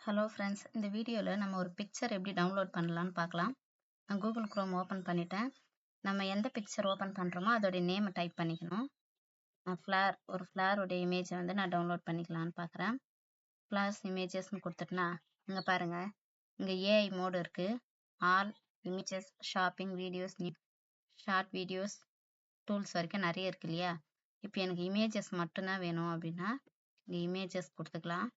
Hello friends, இந்த வீடியோவில் நம்ம ஒரு பிக்சர் எப்படி டவுன்லோட் பண்ணலான்னு பார்க்கலாம். நான் கூகுள் குரோம் ஓப்பன் பண்ணிட்டேன். நம்ம எந்த பிக்சர் ஓப்பன் பண்ணுறோமோ அதோடைய நேமை டைப் பண்ணிக்கணும். நான் ஒரு ஃப்ளாரோடைய இமேஜை வந்து நான் டவுன்லோட் பண்ணிக்கலான்னு பார்க்குறேன். ஃப்ளார்ஸ் இமேஜஸ்ன்னு கொடுத்துட்டுனா இங்கே பாருங்கள், இங்கே ஏஐ மோடு இருக்குது. All images, shopping, videos, short videos, tools வரைக்கும் நிறைய இருக்கு இல்லையா. இப்போ எனக்கு இமேஜஸ் மட்டும்தான் வேணும் அப்படின்னா இங்கே இமேஜஸ் கொடுத்துக்கலாம்.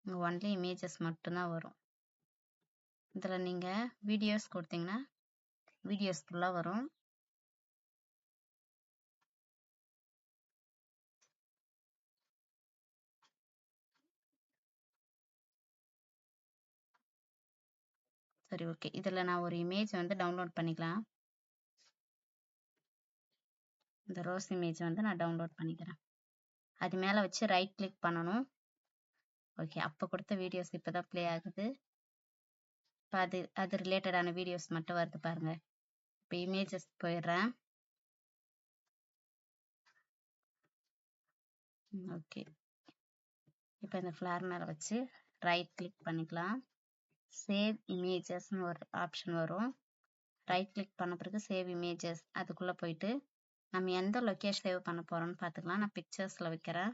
இங்கே ஒன்லி இமேஜஸ் மட்டும்தான் வரும். இதில் நீங்கள் வீடியோஸ் கொடுத்தீங்கன்னா வீடியோஸ் ஃபுல்லாக வரும். சரி, ஓகே. இதில் நான் ஒரு இமேஜ் வந்து டவுன்லோட் பண்ணிக்கலாம். இந்த ரோஸ் இமேஜ் வந்து நான் டவுன்லோட் பண்ணிக்கிறேன். அது மேலே வச்சு ரைட் கிளிக் பண்ணணும். ஓகே, அப்போ கொடுத்த வீடியோஸ் இப்போ தான் ப்ளே ஆகுது. இப்போ அது ரிலேட்டடான வீடியோஸ் மட்டும் வருது பாருங்கள். இப்போ இமேஜஸ் போயிடுறேன். ஓகே, இப்போ இந்த ஃப்ளார் மேலே வச்சு ரைட் கிளிக் பண்ணிக்கலாம். சேவ் இமேஜஸ்ன்னு ஒரு ஆப்ஷன் வரும். ரைட் கிளிக் பண்ண பிறகு சேவ் இமேஜஸ் அதுக்குள்ளே போயிட்டு நம்ம எந்த லொக்கேஷன் சேவ் பண்ண போகிறோம்னு பார்த்துக்கலாம். நான் பிக்சர்ஸில் வைக்கிறேன்.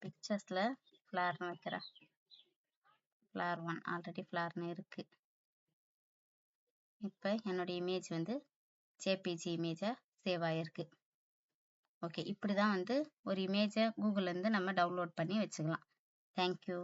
பிக்சர்ஸில் ஃப்ளார்னு வைக்கிறேன். ஃப்ளார் 1 ஆல்ரெடி ஃப்ளார்னு இருக்குது. இப்போ என்னோடய இமேஜ் வந்து ஜேபிஜி இமேஜாக சேவ் ஆகிருக்கு. ஓகே, இப்படி தான் வந்து ஒரு இமேஜை கூகுள்லேருந்து நம்ம டவுன்லோட் பண்ணி வச்சுக்கலாம். தேங்க்யூ.